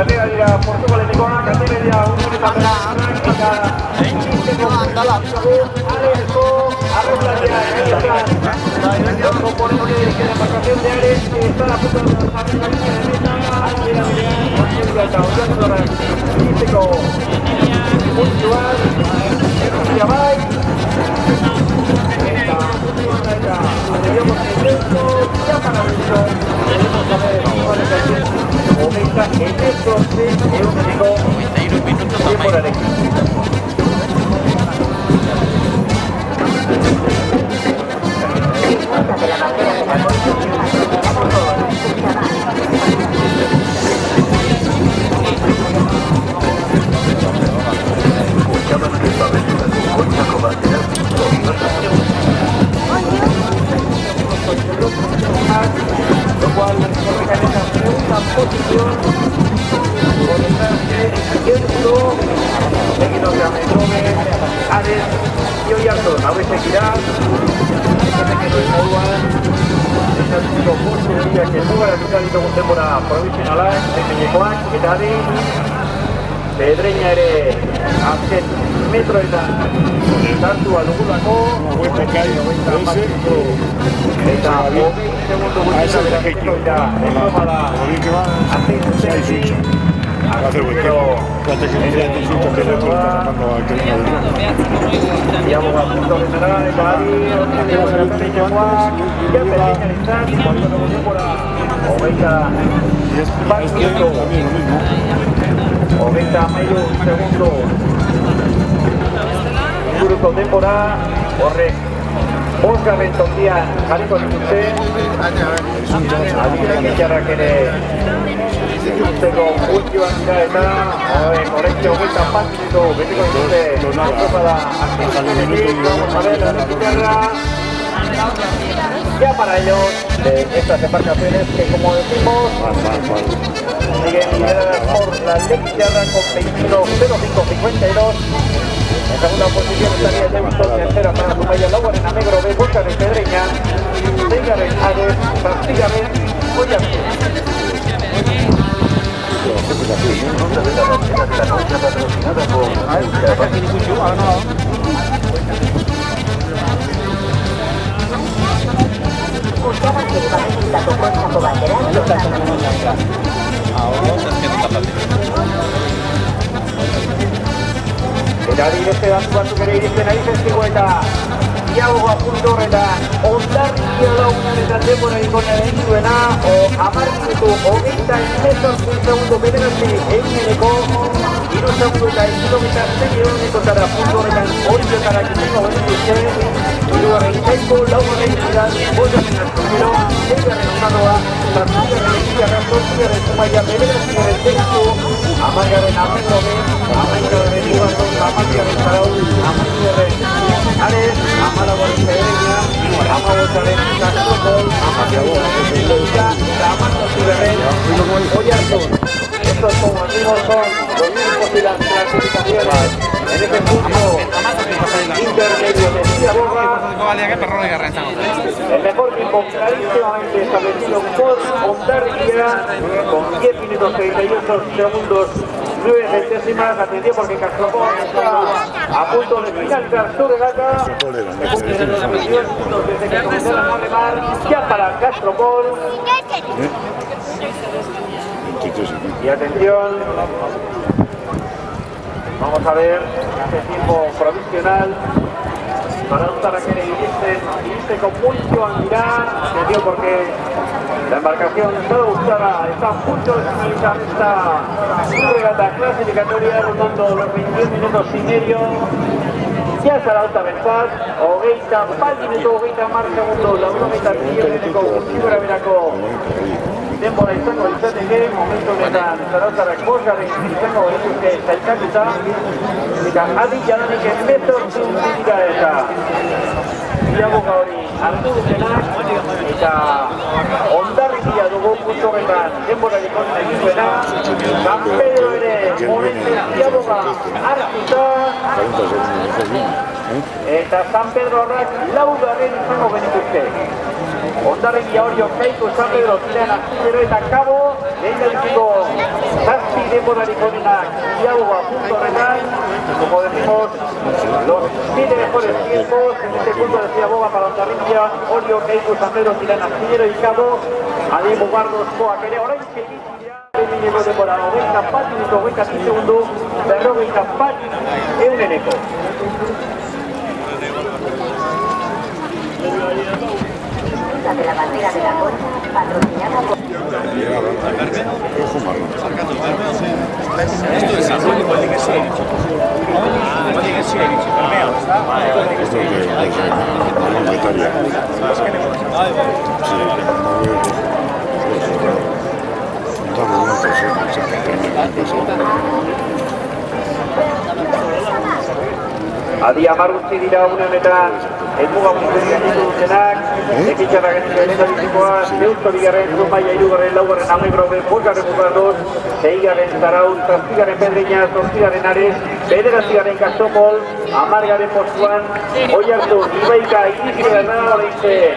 atera dira Portugalenekoak, atera dira Unguretapera eta Izteko Aresko, arrezlatea egitean komponente de embarcación de Ares que están a punto de lanzar la línea de meta, atera dira eta Oiartzuarrak Izteko Muntzuan, Erruziabai eta Muntzuan eta Aderiamos el resto, ya para eso debemos saber cuál es el tiempo. Aumenta en estos 6 minutos temporales. Lo cual se organiza en segunda posición por detrás de Izquierdo, seguidos de Ametrome, Ares y Oiartzun. A veces seguirá, desde que no es Moduan, es el único curso de día que juega la mitad de un temporada provisional, de Meñecoac, Etadi, Pedreña ere azken metroetan sartua dugulako, eta 20 segundu gutxina beraketiko eta enromada azeitzen pero Iaboga punto general eta ari ortego zerapenekoak ya Pedreña izan, cuando luego tempora 23 segundo inguruko denbora horrek bosgarren tokian jarriko dituzte adikitarrak ere ikusteko guztioan dira eta korektio hogeita bat minutu betiko dituzte topada aktizanetik, vamos a ver la adikitarra ya para ellos de estas embarcaciones que como decimos siguen lideradas por la Lexiarra con 21.05.52. En segunda posición estaría Deusto, tercera para Zumaya Lauaren, Amegro B, Bosgarren Pedreña, Seigarren Ares, Zazpigarren Oiartzun. Buscaba que el evangelista tocó el saco banderal y los Erari beste datu batzuk ere iristen ari zezkigu eta Iaboga puntu horretan Ondarrikia launaretan denbora ikonia den duena 10 minutu, 28 segundu bederatzi egineneko 3 segundu eta kilometra segidonekotara puntu horretan horiotara kizengo benetuzte hirugarren Jaiko, laugarren Iran, bosgarren Azkundero, seigarren Osadoa, zazpigarren Lexiarra, zortzigarren Zumaia, bederatzigarren Deustu, hamargarren Ametrobe, hamaikagarren Ibarron, hamazgarren Zarauz, hamazgarren Ares, hamalaugarren Pedreña, hamabosgarren Zazpokol, hamazgarren Lexiarra eta hamazazpigarren Oiartzun. Estos, como amigos, son los únicos de las clasificaciones en este punto intermedio de Iaboga. El mejor tiempo clarísimamente establecido por Ondarrikia con 10 minutos 38 segundos 9 centésimas. Atención porque Castromón está a punto de finalizar su regata. Se cumplen los 22 minutos desde que comenzaron a remar ya para Castromón. Y atención, vamos a ver este tiempo provisional para Uztarrakere iriste con mucho admirar. Atención porque la embarcación de Uztarra está a punto de finalizar esta regata clasificatoria rondando los 22 minutos y medio. Ya zara alta bentzat, 20 minutu, 30 segundu, laurogeita zireneko guztibera berako denbora izango izateke, momentu honetan Zarautzarrak bosgarren izango genituzke zailkatuta, eta adi jadanik enbezortzun dira eta Iaboga hori hartu dutenak, eta Ondarrikia dugu puntu horretan denborarik onena egin duena, San Pedro ere momentu Iaboga hartuta, eta San Pedro horrak laugarren izango genituzke. Ondarrikia hori okaiko San Pedro zilean aztero eta kabo, lehendabiziko zazpi denborarik onenak Iaboga punto horretan, como decimos, los 7 mejores tiempos en este punto de Iaboga para Hondarribia, Olio, Keiku, San Pedro, Tirana, Astillero y Cabo, Adi Mugardos, Koak ere, orain txegitia, emineko denbora, 20 bat minuto, 20 segundu, 40 bat euneneko. De la bandera de la Concha, patrocinada por... Esto es algo que puede que sea. Puede que sea, esto es Adi hamar gutxi dira une honetan, helmuga guztiak gainditu dutenak, ekitxarra gainditu lehendabizikoa, Deusto bigarren, Zumaia hirugarren, laugarren, Amegrobe, bosgarren Mugardos, seigarren Zarauz, zazpigarren Pedreña, zortzigarren Ares, bederatzigarren Kastopol, hamargarren postuan, Oiartzun, Ibaika, irizkera da, oraintxe,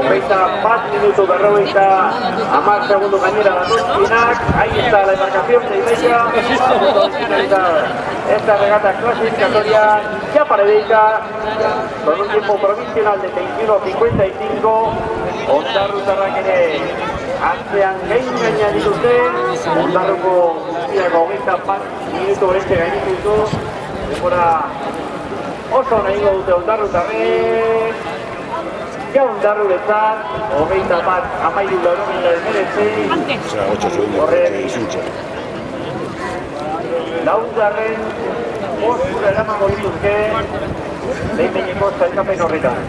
21 minutu, 50 segundo gainera datuzkinak, ahí está la embarcación de Ibaika, esta regata clasificatoria ya para Ibaika, con un tiempo provisional de 21:55, Ondarrutarrak ere atzean gaina dituzte, Ondarruko guztiako 21 minutu horretxe gainitu ditu, denbora oso nahingo dute Ondarrutarrek, ja Ondarruretzat, 21:09, horrek laugarren postura eramango dituzke behin-behineko zailkapen horretan.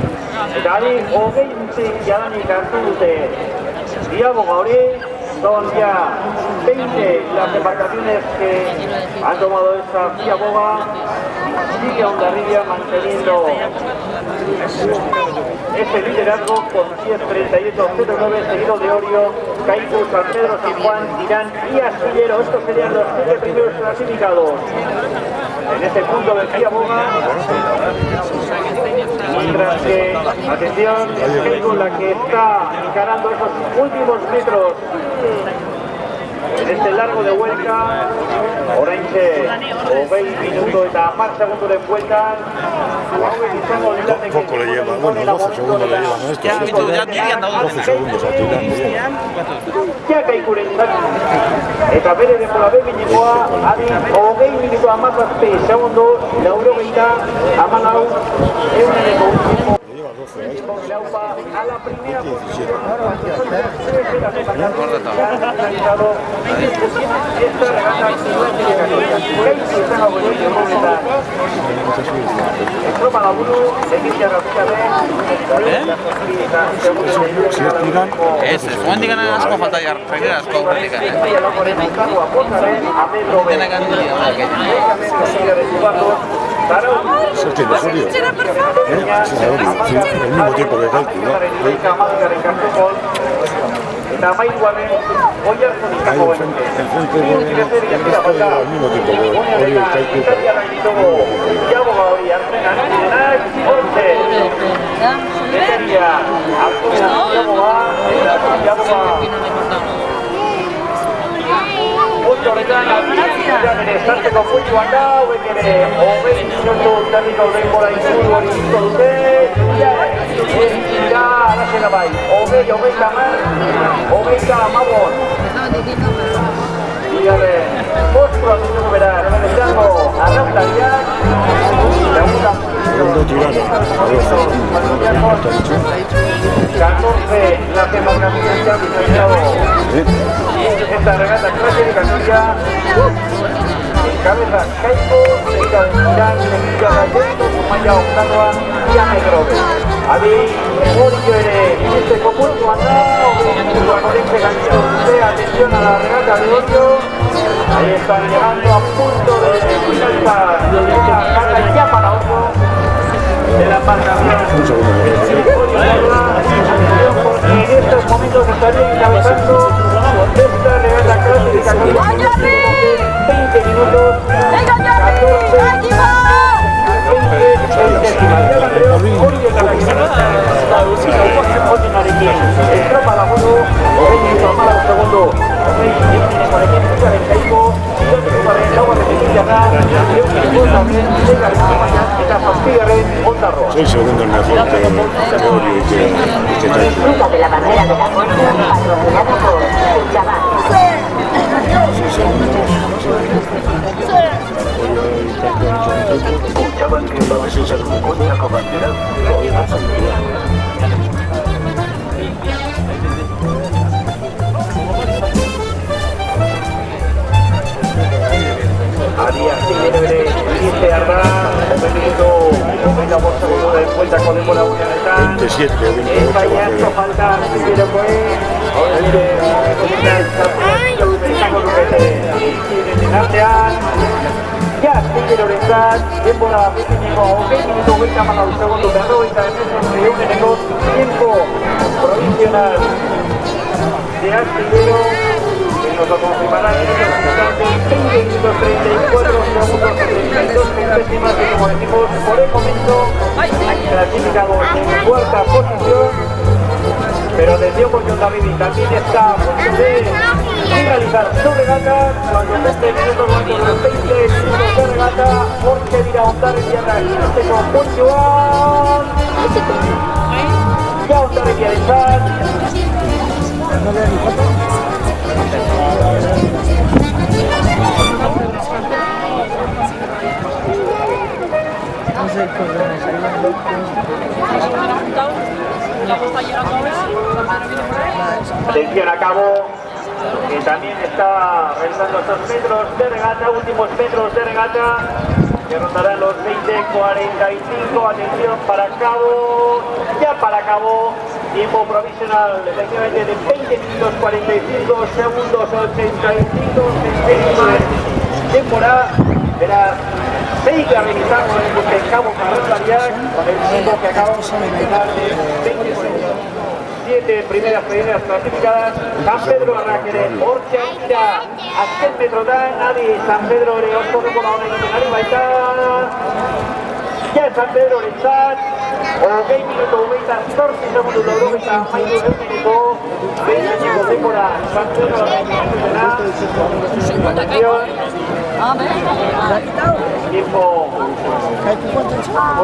Eta ari, 20 jadanik hartu dute Iaboga hori, son ya 20 las embarcaciones que han tomado esta Iaboga. Sigue Hondarribia manteniendo ese liderazgo con 10:38:09, seguido de Orio, Keiku, San Pedro, San Juan, Tirán y Astillero. Estos serían los 7 primeros clasificados. En este punto de Iaboga, mientras que, atención, es Keiku la que está encarando esos últimos metros en este largo de vuelta, oraintxe 20 minuto eta 10 segunduren bueltan, poco le lleva, bueno, 12 segundos le llevan a esto. Ya 12 segundos a Tirán. Ja Keikuren eta bere denbora behinekoa, adi 20 minuto 17 segundo, 94 euneneko último. A la primera posición esta regata Estropa laburu, egitxarra Si es Tirán, Zuendik asko falta jar, trainera asko aurretik. eso tiene serio. El mismo tiempo que Keiku, ¿no? Eta amairuaren Oiartzun Ahí izango enfrente al mismo tiempo que Orio y Keiku. Iaboga hori hartzen ari direnak, hortze Eteria hartu Iaboga eta Iaboga punto horretan bere sartzeko puntuan da, hauek ere 20 minutu terdiko denbora inguru hori izko dute, ja arazena bai, 20 amabon. Bigarren postua ditugu bera, hemen izango arrautariak, Segundo Tirana. 14 las embarcaciones que han finalizado esta regata clasificatoria. Cabeza Keiku, seguida de Tirán, seguida de Deusto, Zumaia octava y Amegrobe. Adi, Orio ere iristeko puntuan da, horrekse gainditu dute, atención a la regata de Orio. Ahí están llegando a punto de finalizar la regata ya para Orio de la embarcación. En estos momentos estaría encabezando esta regata clasificatoria. 20 minutos, 14, Estropa laburu, 20 minutos, segundo, también llega el mañana eta zazpigarren ondarroa. Soy segundo en mejor categoría y que Disfruta de la bandera de la muerte patrocinada por Chaval. Escuchaban que vamos a usar un contra con bandera. Ari artillero ere iristea da, momentu hogeita bost segundo de vuelta con denbora guneanetan. 27, 28. Baina asko falta artillerokoei, horrelire izango dukete irizien artean. Ja, artillerorentzat, denbora behineko hogei minutu hogeita hamalau segundo berrogeita hemezortzi eguneneko tiempo provisional de artillero. Nos lo confirmarán en estos instantes, 20 minutos 34 segundos 32 centésimas y como decimos, por el momento clasificados en cuarta posición, pero atención porque Ondarribi también está a punto de finalizar su regata, cuando 20 minutos cuando los 20 minutos de regata, porque dirá Ondarribi este con puntual, ya Ondarribi está. Atención a Cabo, que también está realizando estos metros de regata, últimos metros de regata, que rondarán los 20:45. Atención para Cabo, ya para Cabo, tiempo provisional efectivamente de 20 minutos 45 segundos 85 centésimas. Temporada, verás, sigue realizando el Cabo Carrasariac con el tiempo que acabamos de empezar de 20 segundos. 7 primeras clasificadas, San Pedro Arrakere, Hortxe dira, azken metrotan, adi San Pedro ere oso denbora honen ari baita, ja San Pedro rentzat, hogei minutu hogeita zortzi segundu laurogeita hamairu eguneko, behineko denbora San Pedro tiempo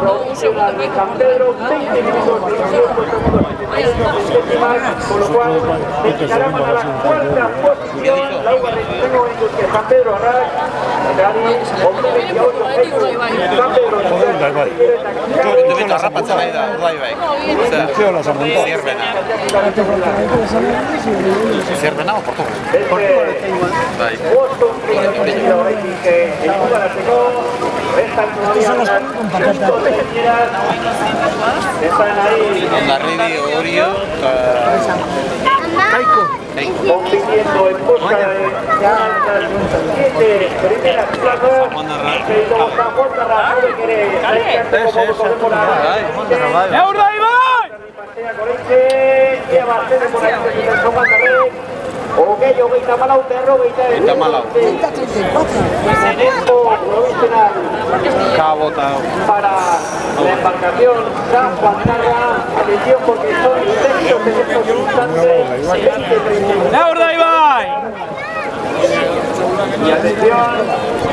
provisional de San Pedro, 20 minutos 18 segundos 78 centésimas, con lo cual se encaraman a la cuarta posición, Laura Resteno en que San Pedro Arrak, Gari, hombre 28 metros, San Pedro Dubita harrapatza bai da, bai. Zierbena o Portugal? Bai. Restan todavía unas 5 lecheras, están ahí Ondarribi, Orio, compitiendo en busca de las 7 primeras plazas. Y luego San Juan Tarragó que quiere salir como temporada. Pasea Corense, lleva sede por ahí de San Juan Tarragó. Hogei, hogeita malau, berrogeita tiempo provisional para la embarcación San Juan Targa. Atención porque son sextos en estos instantes, 20:35. Y atención,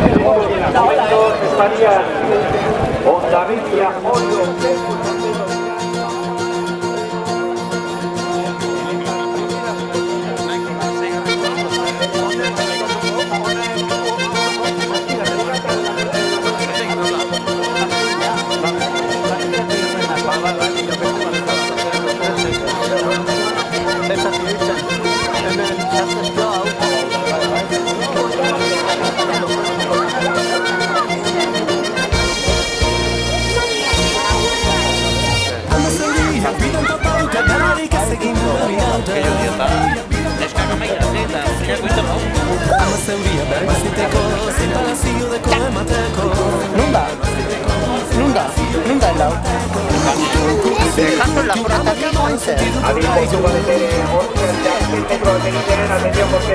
en estos momentos estarían Ondarribi, Orio, Nunda el auto. Dejando la protagonista. Avisa y suba de tele, el metro de Nintendo, atención porque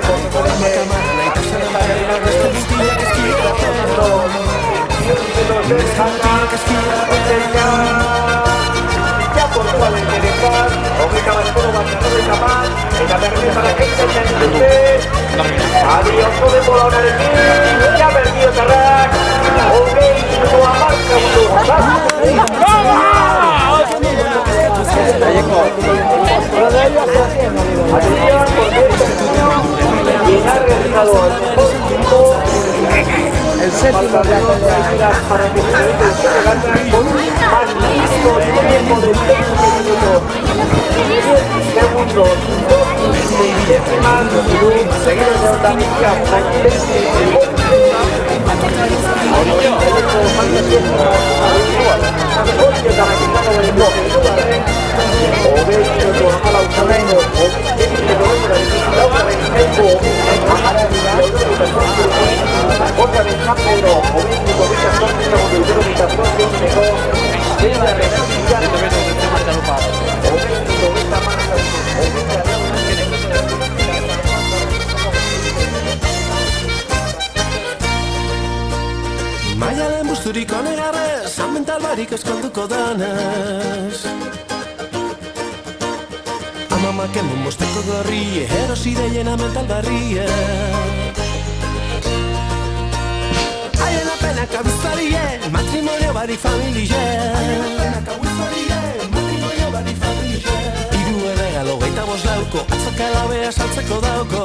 ya por toda la interesar, Oguita Barcelo, Barcelo de Zapán, en la perdió para que se adiós, de por ahora de mí, ya perdió Tarrac, para que se realice esta regata con un magnífico tiempo de 20 minutos y 10 segundos, 2 milésimas, seguido de Andalucía, Franquense, Maialen busturik onegarrez, mental barik eskonduko danez. Amamak emun bosteko gorri, erosi deien mental barrie. Haien apenak abiztarie, matrimonio barik familie. Iru erregalo geita boslauko, atzokalabea saltzeko dauko.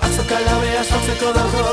Atzokalabea saltzeko dauko.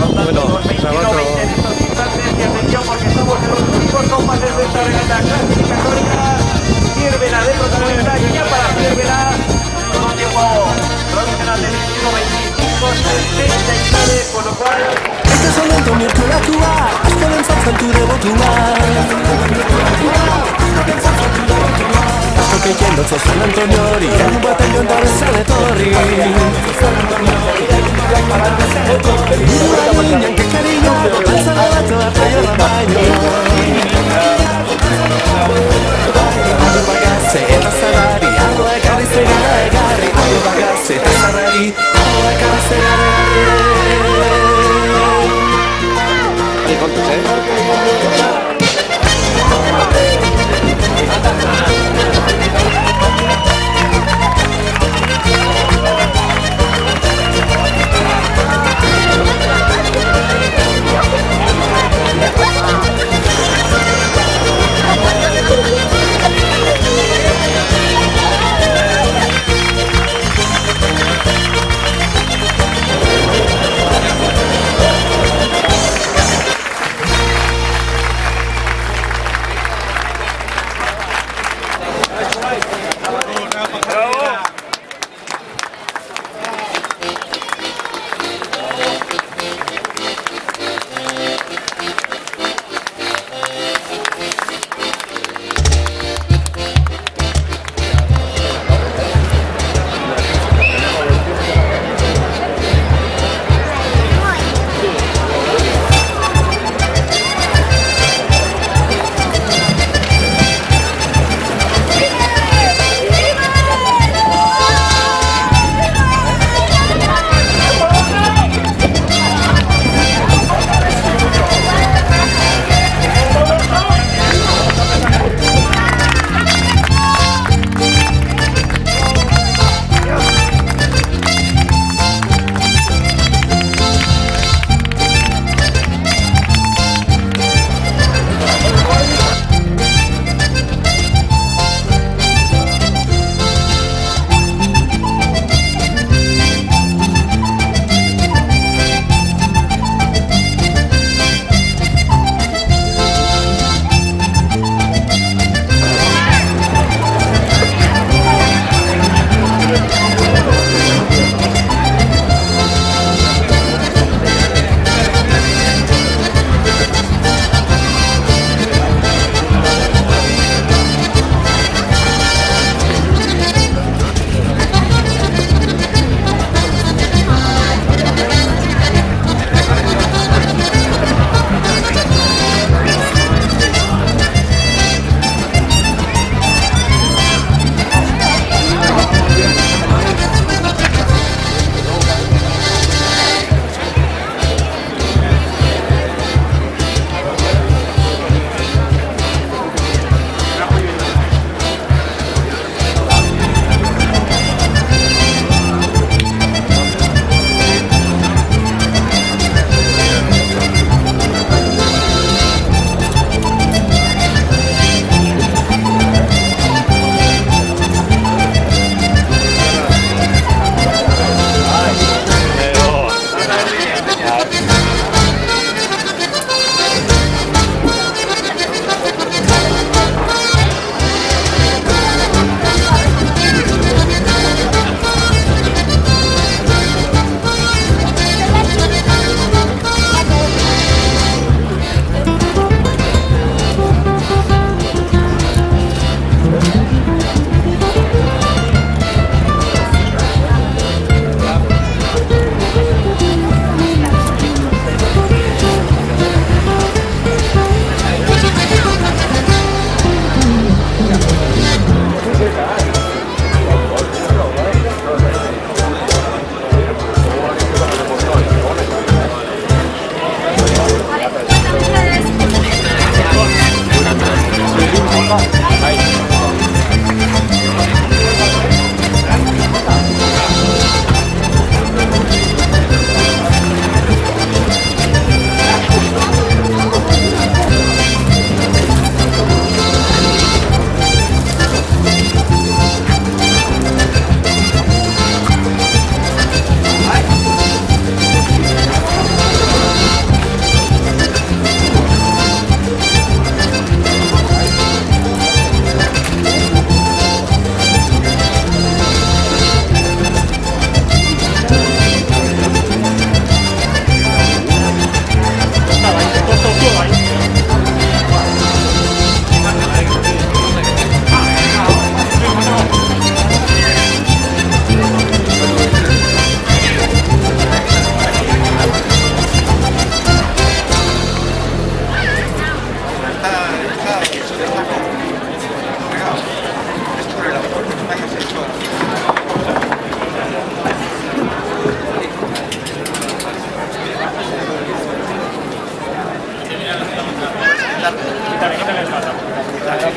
Rotando con 21-20 en estos instantes y atención porque somos los únicos compases de esta regata clasificatoria. Sirven a de protagonista y ya para Sirvela con un tiempo provisional de 21-25-69, con lo cual... Este es el lento mirkulatua, asko lentzatzen zure botua. Asko keikien dotzo San Antoniori, egun baten joan darezan etorri. Burua ginen kekariño, altzara bato artaioan baino. Ado bagazze eta zarrari, ado ekarri zegara egarri. Ado bagazze eta zarrari, ado ekarri zegara egarri. ¿Cuántos,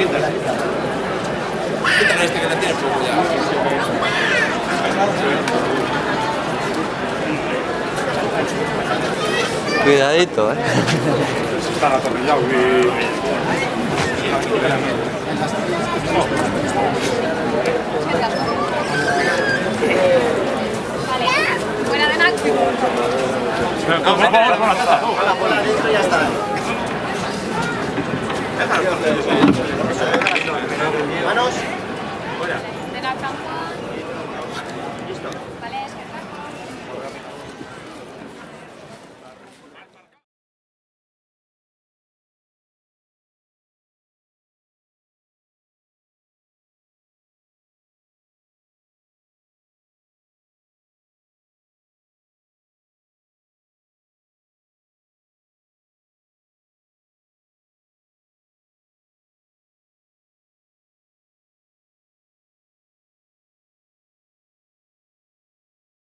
quítalo. Quítalo este que no tiene fuego ya. Cuidadito, Están atornillados y... Fuera de Naco. Manos. De la campana.